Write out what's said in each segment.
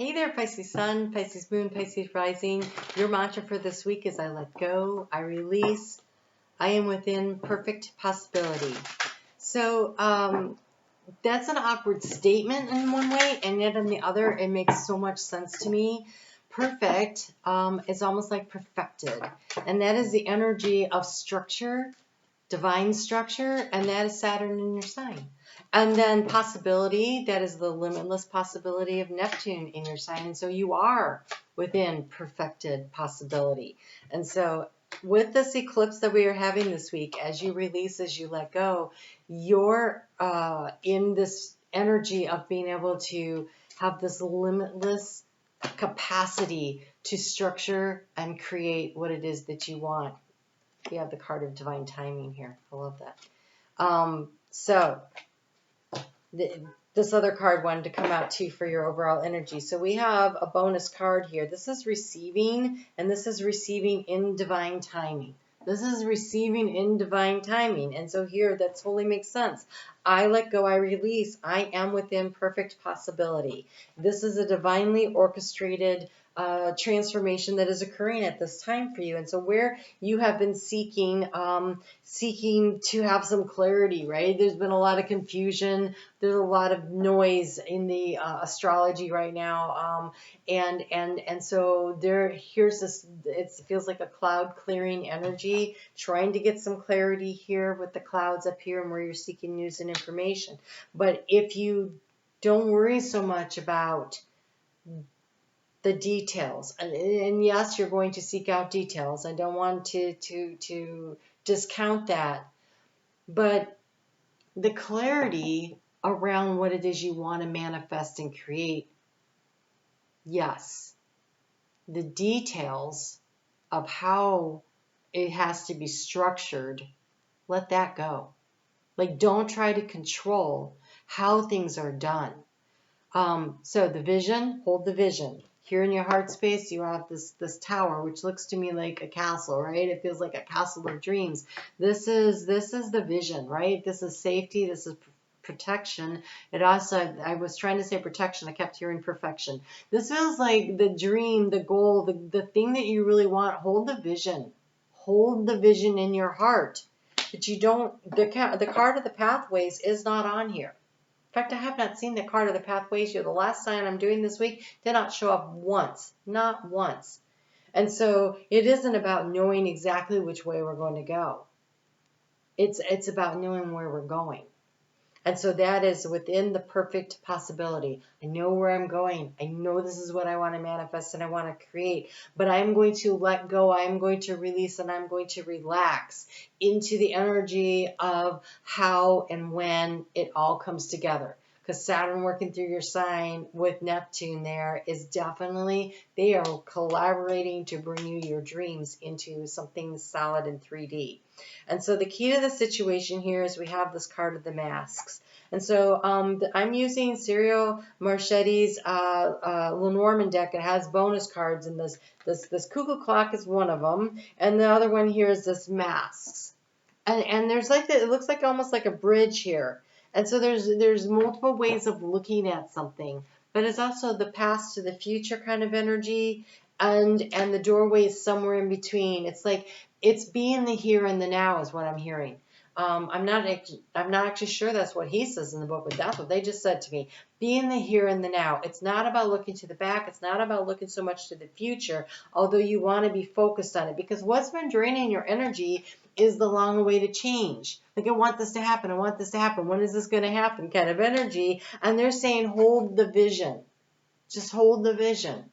Hey there, Pisces Sun, Pisces Moon, Pisces Rising. Your mantra for this week is I let go, I release, I am within perfect possibility. So that's an awkward statement in one way, and yet in the other, it makes so much sense to me. Perfect is almost like perfected, and that is the energy of structure, divine structure, and that is Saturn in your sign. And then possibility, that is the limitless possibility of Neptune in your sign. And so you are within perfected possibility. And so with this eclipse that we are having this week, as you release, as you let go, you're in this energy of being able to have this limitless capacity to structure and create what it is that you want. We have the card of divine timing here. I love that. This other card wanted to come out too for your overall energy. So we have a bonus card here. This is receiving, and this is receiving in divine timing. This is receiving in divine timing. And so here, that totally makes sense. I let go, I release. I am within perfect possibility. This is a divinely orchestrated transformation that is occurring at this time for you. And so where you have been seeking to have some clarity, right? There's been a lot of confusion. There's a lot of noise in the astrology right now. And so here's this, it feels like a cloud clearing energy, trying to get some clarity here with the clouds up here and where you're seeking news and information. But if you don't worry so much about the details, and yes, you're going to seek out details. I don't want to discount that, but the clarity around what it is you want to manifest and create, yes. The details of how it has to be structured, let that go. Like, don't try to control how things are done. So the vision, hold the vision. Here in your heart space, you have this tower, which looks to me like a castle, right? It feels like a castle of dreams. This is the vision, right? This is safety. This is protection. It also, I was trying to say protection. I kept hearing perfection. This feels like the dream, the goal, the thing that you really want. Hold the vision. Hold the vision in your heart. But you don't, the card of the pathways is not on here. In fact, I have not seen the card of the pathways here. The last sign I'm doing this week did not show up once, not once. And so it isn't about knowing exactly which way we're going to go. It's about knowing where we're going. And so that is within the perfect possibility. I know where I'm going. I know this is what I want to manifest and I want to create. But I'm going to let go. I'm going to release and I'm going to relax into the energy of how and when it all comes together. Because Saturn working through your sign with Neptune there is definitely, they are collaborating to bring you your dreams into something solid in 3D. And so the key to the situation here is we have this card of the masks. And so I'm using Ciro Marchetti's Lenormand deck. It has bonus cards, and this cuckoo clock is one of them. And the other one here is this masks. And there's like it looks like almost like a bridge here. And so there's multiple ways of looking at something, but it's also the past to the future kind of energy, and the doorway is somewhere in between. It's like it's being the here and the now is what I'm hearing. I'm not actually sure that's what he says in the book, but that's what they just said to me. Be in the here and the now. It's not about looking to the back. It's not about looking so much to the future, although you want to be focused on it, because what's been draining your energy is the long-awaited change. Like, I want this to happen. I want this to happen. When is this going to happen? Kind of energy. And they're saying, hold the vision. Just hold the vision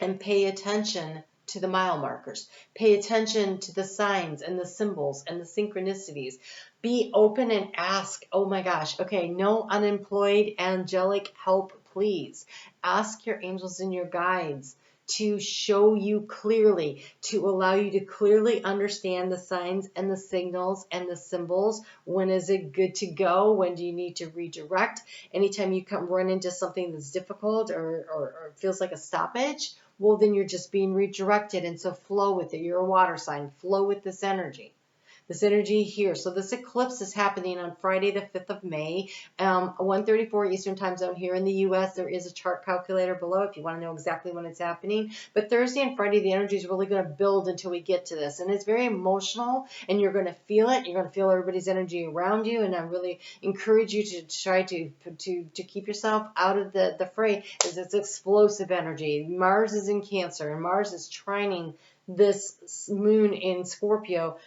and pay attention to the mile markers. Pay attention to the signs and the symbols and the synchronicities. Be open and ask, oh my gosh, okay, no unemployed angelic help, please. Ask your angels and your guides to show you clearly, to allow you to clearly understand the signs and the signals and the symbols. When is it good to go? When do you need to redirect? Anytime you run into something that's difficult or feels like a stoppage, well, then you're just being redirected. And so flow with it. You're a water sign. Flow with this energy. this energy here. So this eclipse is happening on Friday, the 5th of May, 1:34 Eastern Time Zone here in the U.S. There is a chart calculator below if you want to know exactly when it's happening. But Thursday and Friday, the energy is really going to build until we get to this. And it's very emotional, and you're going to feel it. You're going to feel everybody's energy around you. And I really encourage you to try to keep yourself out of the fray, as it's explosive energy. Mars is in Cancer, and Mars is trining this moon in Scorpio,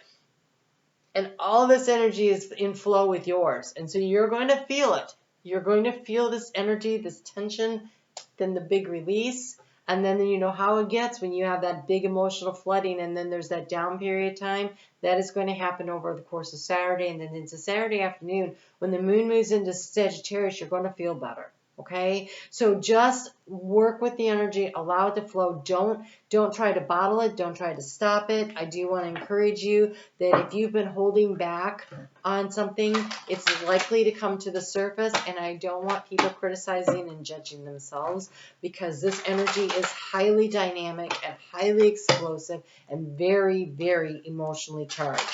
and all this energy is in flow with yours. And so you're going to feel it. You're going to feel this energy, this tension, then the big release. And then you know how it gets when you have that big emotional flooding, and then there's that down period of time. That is going to happen over the course of Saturday, and then into Saturday afternoon. When the moon moves into Sagittarius, you're going to feel better. Okay, so just work with the energy, allow it to flow. Don't try to bottle it. Don't try to stop it. I do want to encourage you that if you've been holding back on something, it's likely to come to the surface. And I don't want people criticizing and judging themselves, because this energy is highly dynamic and highly explosive and very, very emotionally charged.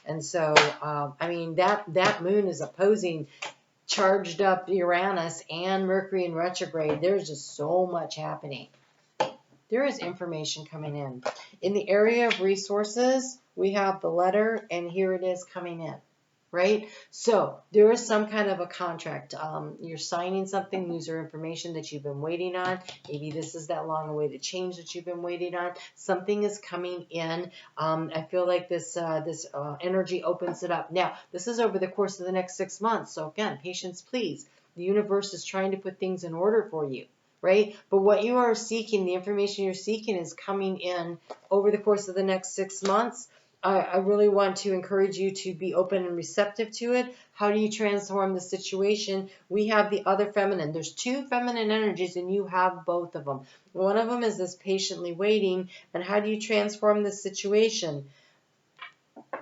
And so, I mean, that moon is opposing charged up Uranus and Mercury in retrograde. There's just so much happening. There is information coming in. In the area of resources, we have the letter, and here it is coming in, right? So there is some kind of a contract. You're signing something. These are information that you've been waiting on. Maybe this is that long-awaited change that you've been waiting on. Something is coming in. I feel like this energy opens it up. Now, this is over the course of the next 6 months. So again, patience, please. The universe is trying to put things in order for you, right? But what you are seeking, the information you're seeking, is coming in over the course of the next 6 months. I really want to encourage you to be open and receptive to it. How do you transform the situation? We have the other feminine. There's two feminine energies, and you have both of them. One of them is this patiently waiting. And how do you transform the situation?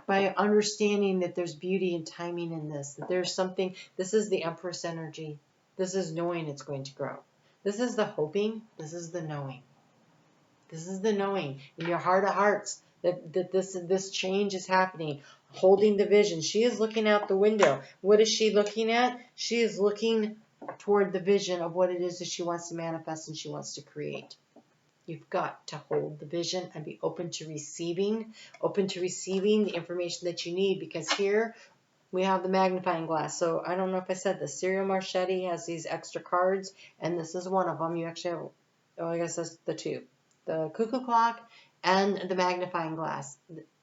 By understanding that there's beauty and timing in this, that there's something. This is the Empress energy. This is knowing it's going to grow. This is the hoping. This is the knowing. This is the knowing in your heart of hearts that this change is happening. Holding the vision. She is looking out the window. What is she looking at? She is looking toward the vision of what it is that she wants to manifest and she wants to create. You've got to hold the vision and be open to receiving the information that you need, because here we have the magnifying glass. So I don't know if I said this. Ciro Marchetti has these extra cards, and this is one of them. You actually have, oh, I guess that's the two. The cuckoo clock and the magnifying glass.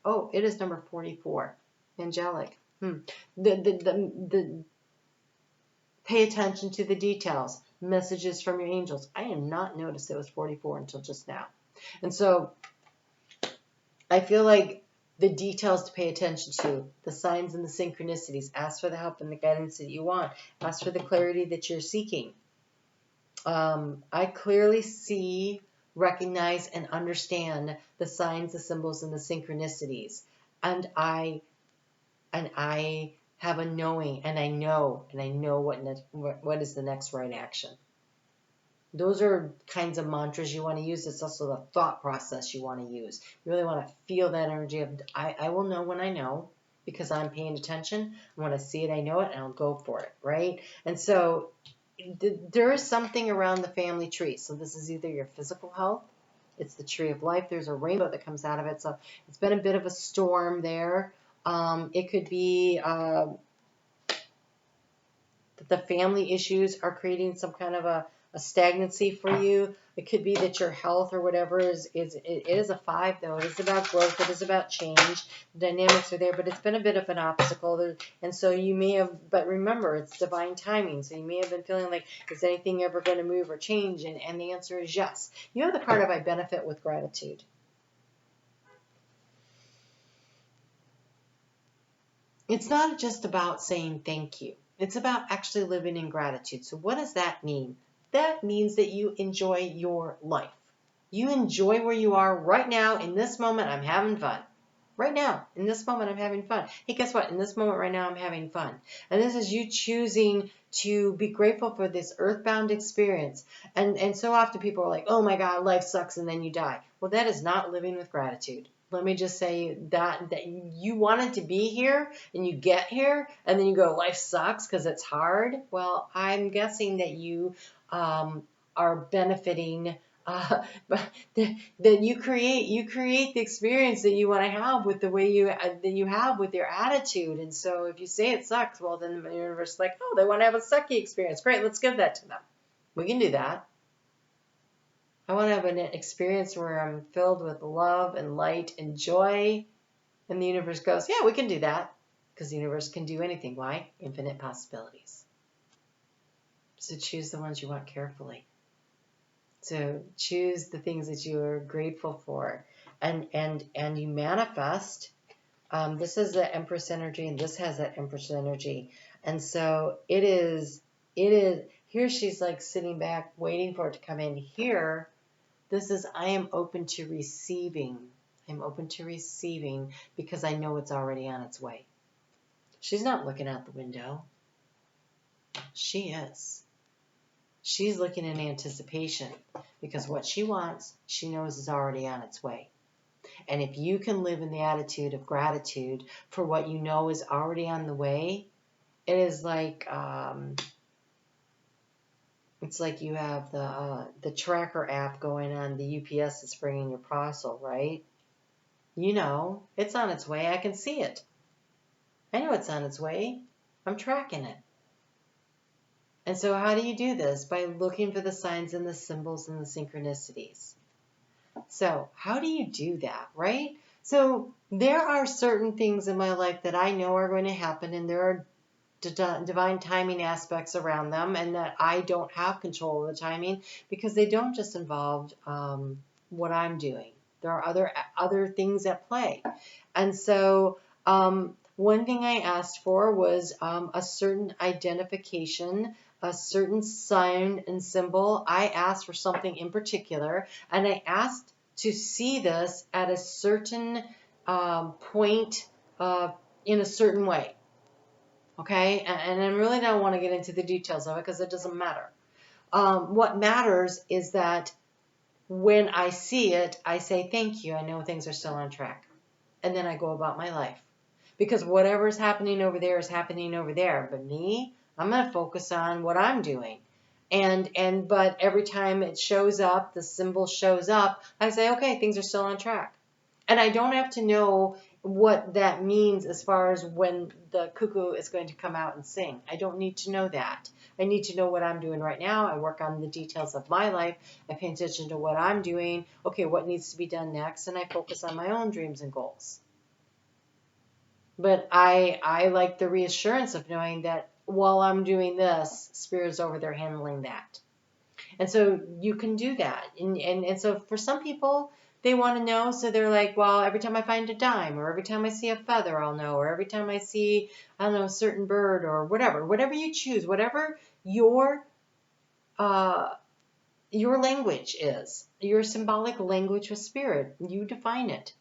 Oh, it is number 44. Angelic. The pay attention to the details. Messages from your angels. I had not noticed it was 44 until just now. And so I feel like the details to pay attention to, the signs and the synchronicities. Ask for the help and the guidance that you want. Ask for the clarity that you're seeking. I clearly see, recognize, and understand the signs, the symbols, and the synchronicities. And I have a knowing, and I know what is the next right action. Those are kinds of mantras you want to use. It's also the thought process you want to use. You really want to feel that energy of, I will know when I know, because I'm paying attention. When I see it, I know it, and I'll go for it, right? And so there is something around the family tree. So this is either your physical health, it's the tree of life. There's a rainbow that comes out of it. So it's been a bit of a storm there. It could be that the family issues are creating some kind of a stagnancy for you. It could be that your health or whatever it is a 5 though. It is about growth. It is about change. The dynamics are there, but it's been a bit of an obstacle. And so you may have, but remember, it's divine timing. So you may have been feeling like, is anything ever going to move or change? And the answer is yes. You have the card of I benefit with gratitude. It's not just about saying thank you. It's about actually living in gratitude. So what does that mean? That means that you enjoy your life. You enjoy where you are right now. In this moment, I'm having fun. Right now, in this moment, I'm having fun. Hey, guess what? In this moment right now, I'm having fun. And this is you choosing to be grateful for this earthbound experience. And so often people are like, oh my God, life sucks, and then you die. Well, that is not living with gratitude. let me just say that you wanted to be here and you get here and then you go, life sucks because it's hard. Well, I'm guessing that you are benefiting. But then you create the experience that you want to have with the way that you have with your attitude. And so if you say it sucks, well, then the universe is like, oh, they want to have a sucky experience. Great, let's give that to them. We can do that. I want to have an experience where I'm filled with love and light and joy. And the universe goes, yeah, we can do that. Because the universe can do anything. Why? Infinite possibilities. So choose the ones you want carefully. So choose the things that you are grateful for. And you manifest. This is the Empress energy and this has that Empress energy. And so it is, here she's like sitting back waiting for it to come in. Here, this is, I am open to receiving. I'm open to receiving because I know it's already on its way. She's not looking out the window. She is. She's looking in anticipation because what she wants, she knows is already on its way. And if you can live in the attitude of gratitude for what you know is already on the way, it is like, it's like you have the tracker app going on the UPS that's bringing your parcel, right? You know, it's on its way. I can see it. I know it's on its way. I'm tracking it. And so how do you do this? By looking for the signs and the symbols and the synchronicities. So how do you do that, right? So there are certain things in my life that I know are going to happen, and there are divine timing aspects around them, and that I don't have control of the timing because they don't just involve what I'm doing. There are other things at play. And so one thing I asked for was a certain identification, a certain sign and symbol. I asked for something in particular, and I asked to see this at a certain point in a certain way. Okay, and I really don't want to get into the details of it because it doesn't matter. What matters is that when I see it, I say, thank you. I know things are still on track. And then I go about my life. Because whatever's happening over there is happening over there. But me, I'm going to focus on what I'm doing. But every time it shows up, the symbol shows up, I say, okay, things are still on track. And I don't have to know what that means as far as when the cuckoo is going to come out and sing. I don't need to know that. I need to know what I'm doing right now. I work on the details of my life. I pay attention to what I'm doing. Okay, what needs to be done next? And I focus on my own dreams and goals. But I like the reassurance of knowing that while I'm doing this, Spirit's over there handling that. And so you can do that. And so for some people, they want to know, so they're like, well, every time I find a dime, or every time I see a feather, I'll know, or every time I see, I don't know, a certain bird, or whatever you choose, whatever your language is, your symbolic language with Spirit, you define it.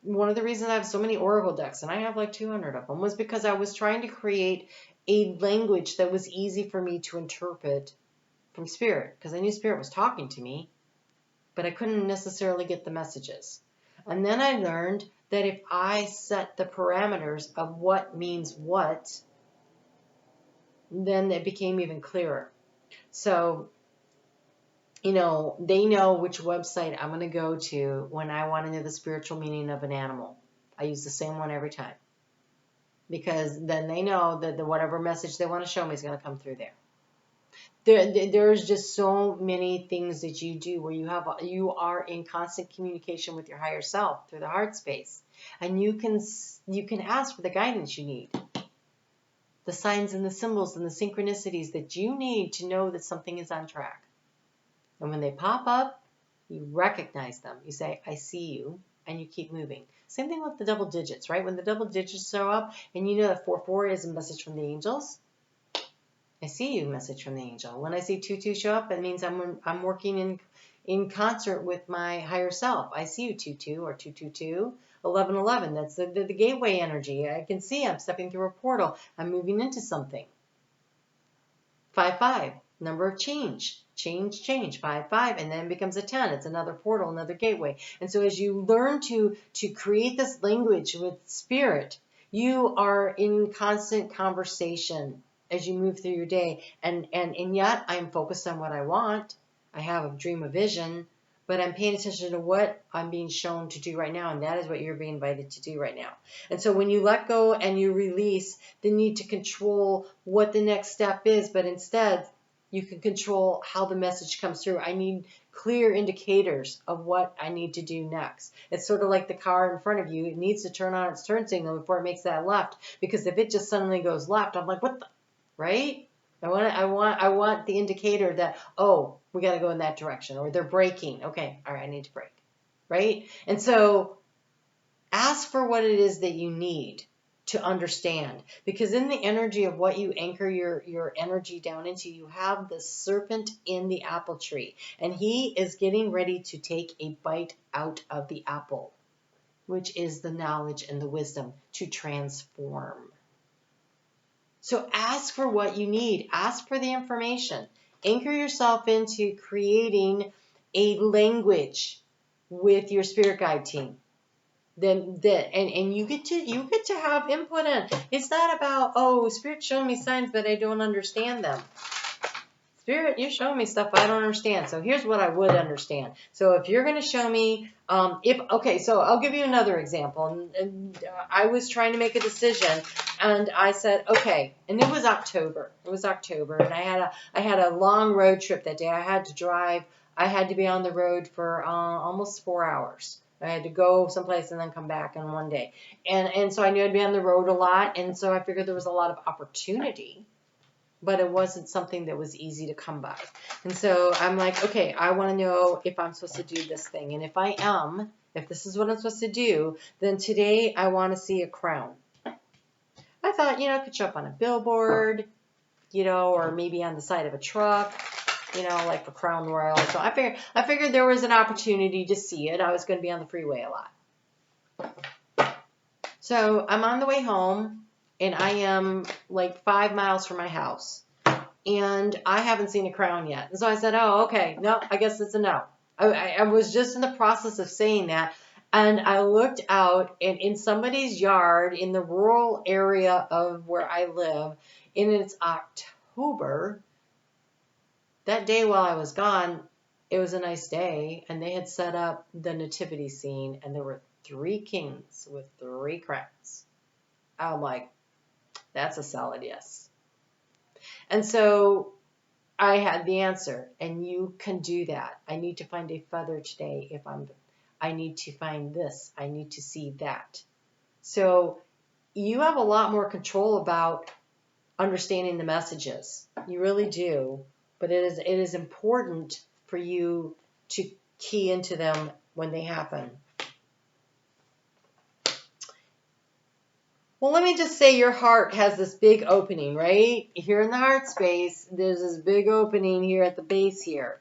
One of the reasons I have so many Oracle decks, and I have like 200 of them, was because I was trying to create a language that was easy for me to interpret from Spirit, because I knew Spirit was talking to me, but I couldn't necessarily get the messages. And then I learned that if I set the parameters of what means what, then it became even clearer. So, you know, they know which website I'm going to go to when I want to know the spiritual meaning of an animal. I use the same one every time, because then they know that whatever message they want to show me is going to come through there. There's just so many things that you do where you are in constant communication with your higher self through the heart space, and you can ask for the guidance you need, the signs and the symbols and the synchronicities that you need to know that something is on track. And when they pop up, you recognize them. You say, I see you, and you keep moving. Same thing with the double digits, right? When the double digits show up, and you know that 44 is a message from the angels, I see you, message from the angel. When I see 22 show up, it means I'm working in concert with my higher self. I see you, 22 or 222. 1111, that's the gateway energy. I can see I'm stepping through a portal. I'm moving into something. 5-5, number of change. Change, 5-5, and then it becomes a 10. It's another portal, another gateway. And so as you learn to create this language with spirit, you are in constant conversation as you move through your day. And yet I'm focused on what I want. I have a dream, a vision, but I'm paying attention to what I'm being shown to do right now. And that is what you're being invited to do right now. And so when you let go and you release the need to control what the next step is, but instead you can control how the message comes through. I need clear indicators of what I need to do next. It's sort of like the car in front of you. It needs to turn on its turn signal before it makes that left. Because if it just suddenly goes left, I'm like, what the, right? I want the indicator that, oh, we got to go in that direction, or they're braking. Okay, all right, I need to brake, right? And so ask for what it is that you need to understand, because in the energy of what you anchor your energy down into, you have the serpent in the apple tree, and he is getting ready to take a bite out of the apple, which is the knowledge and the wisdom to transform. So ask for what you need. Ask for the information. Anchor yourself into creating a language with your spirit guide team. And you get to have input in. It's not about, oh, Spirit showing me signs, but I don't understand them. Spirit, you're showing me stuff I don't understand. So here's what I would understand. So if you're going to show me, so I'll give you another example. And I was trying to make a decision, and I said, okay, and it was October. And I had a long road trip that day. I had to drive. I had to be on the road for almost 4 hours. I had to go someplace and then come back in one day. And so I knew I'd be on the road a lot, and so I figured there was a lot of opportunity, but it wasn't something that was easy to come by. And so I'm like, okay, I want to know if I'm supposed to do this thing. And if I am, if this is what I'm supposed to do, then today I want to see a crown. I thought, I could show up on a billboard, or maybe on the side of a truck, like for Crown Royal. So I figured there was an opportunity to see it. I was going to be on the freeway a lot. So I'm on the way home, and I am like 5 miles from my house, and I haven't seen a crown yet. And so I said, oh, okay, no, I guess it's a no. I was just in the process of saying that, and I looked out, and in somebody's yard in the rural area of where I live, and it's October. That day while I was gone, it was a nice day, and they had set up the nativity scene, and there were 3 kings with 3 crowns. I'm like, that's a solid yes. And so I had the answer, and you can do that. I need to find a feather today I need to find this. I need to see that. So you have a lot more control about understanding the messages. You really do. But it is important for you to key into them when they happen. Well, let me just say your heart has this big opening, right? Here in the heart space, there's this big opening here at the base here.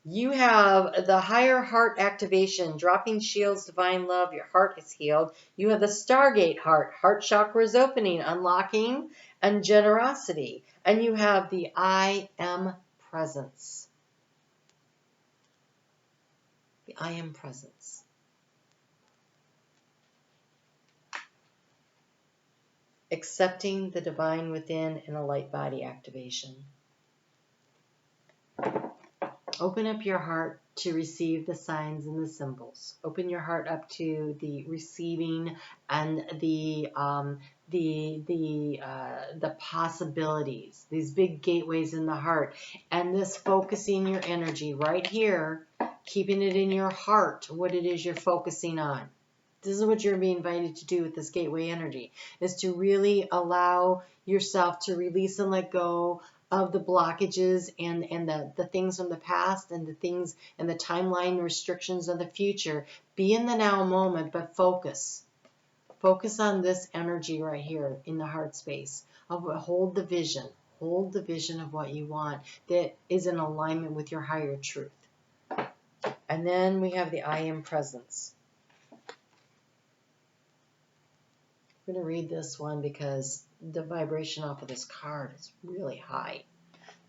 You have the higher heart activation, dropping shields, divine love, your heart is healed. You have the Stargate heart chakra is opening, unlocking, and generosity. And you have the I am presence. The I am presence. Accepting the divine within and a light body activation. Open up your heart to receive the signs and the symbols. Open your heart up to the receiving and the possibilities, these big gateways in the heart, and this focusing your energy right here, keeping it in your heart, what it is you're focusing on. This is what you're being invited to do with this gateway energy, is to really allow yourself to release and let go of the blockages and the things from the past and the things and the timeline restrictions of the future. Be in the now moment, but focus. Focus on this energy right here in the heart space. Hold the vision. Hold the vision of what you want that is in alignment with your higher truth. And then we have the I am presence. I'm going to read this one because the vibration off of this card is really high.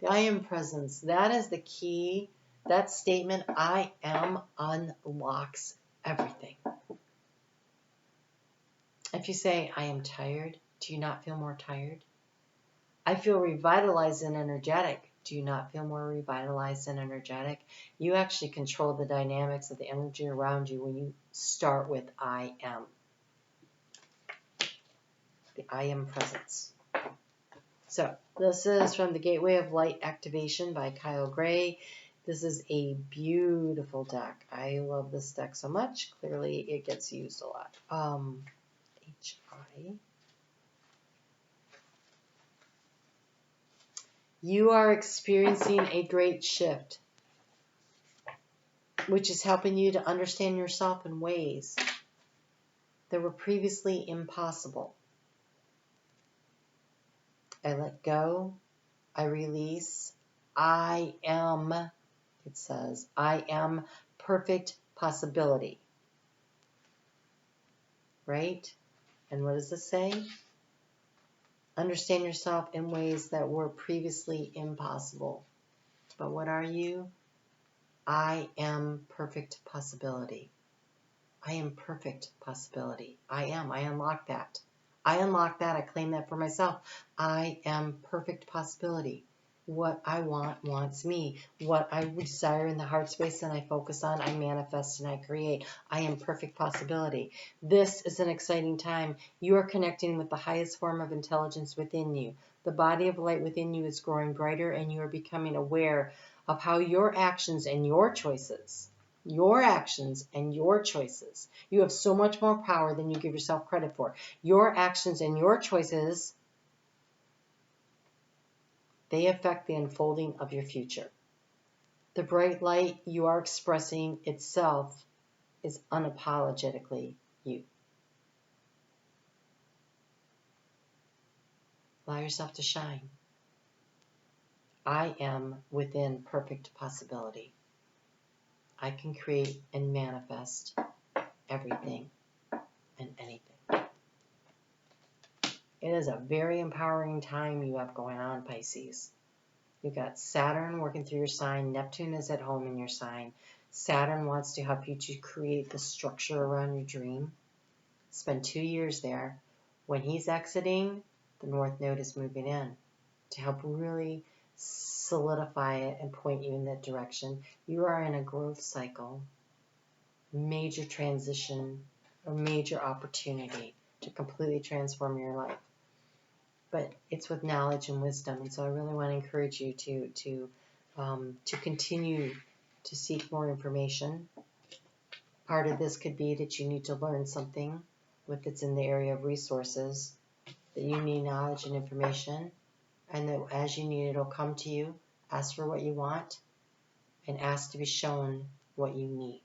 The I am presence, that is the key. That statement, I am, unlocks everything. If you say, I am tired, do you not feel more tired? I feel revitalized and energetic. Do you not feel more revitalized and energetic? You actually control the dynamics of the energy around you when you start with I am. The I am presence. So this is from the Gateway of Light Activation by Kyle Gray. This is a beautiful deck. I love this deck so much. Clearly it gets used a lot. HI. You are experiencing a great shift, which is helping you to understand yourself in ways that were previously impossible. I let go. I release. I am, it says, I am perfect possibility. Right? And what does this say? Understand yourself in ways that were previously impossible. But what are you? I am perfect possibility. I am perfect possibility. I am. I unlock that. I unlock that. I claim that for myself. I am perfect possibility. What I want wants me. What I desire in the heart space and I focus on, I manifest and I create. I am perfect possibility. This is an exciting time. You are connecting with the highest form of intelligence within you. The body of light within you is growing brighter and you are becoming aware of how your actions and your choices, you have so much more power than you give yourself credit for. Your actions and your choices, they affect the unfolding of your future. The bright light you are expressing itself is unapologetically you. Allow yourself to shine. I am within perfect possibility. I can create and manifest everything and anything. It is a very empowering time you have going on, Pisces. You've got Saturn working through your sign. Neptune is at home in your sign. Saturn wants to help you to create the structure around your dream. Spend 2 years there. When he's exiting, the North Node is moving in to help really solidify it and point you in that direction. You are in a growth cycle, major transition, a major opportunity to completely transform your life. But it's with knowledge and wisdom, and so I really want to encourage you to continue to seek more information. Part of this could be that you need to learn something that's in the area of resources, that you need knowledge and information, and that as you need it, it'll come to you. Ask for what you want, and ask to be shown what you need.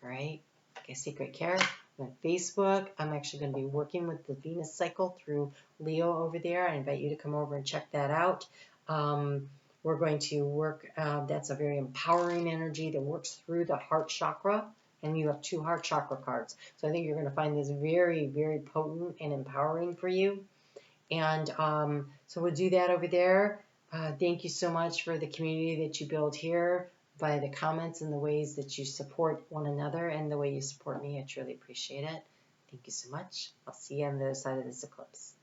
All right? Okay, Secret Care. On Facebook, I'm actually going to be working with the Venus cycle through Leo over there. I invite you to come over and check that out. We're going to work, that's a very empowering energy that works through the heart chakra, and you have 2 heart chakra cards. So I think you're going to find this very, very potent and empowering for you. And so we'll do that over there. Thank you so much for the community that you build here, by the comments and the ways that you support one another and the way you support me. I truly appreciate it. Thank you so much. I'll see you on the other side of this eclipse.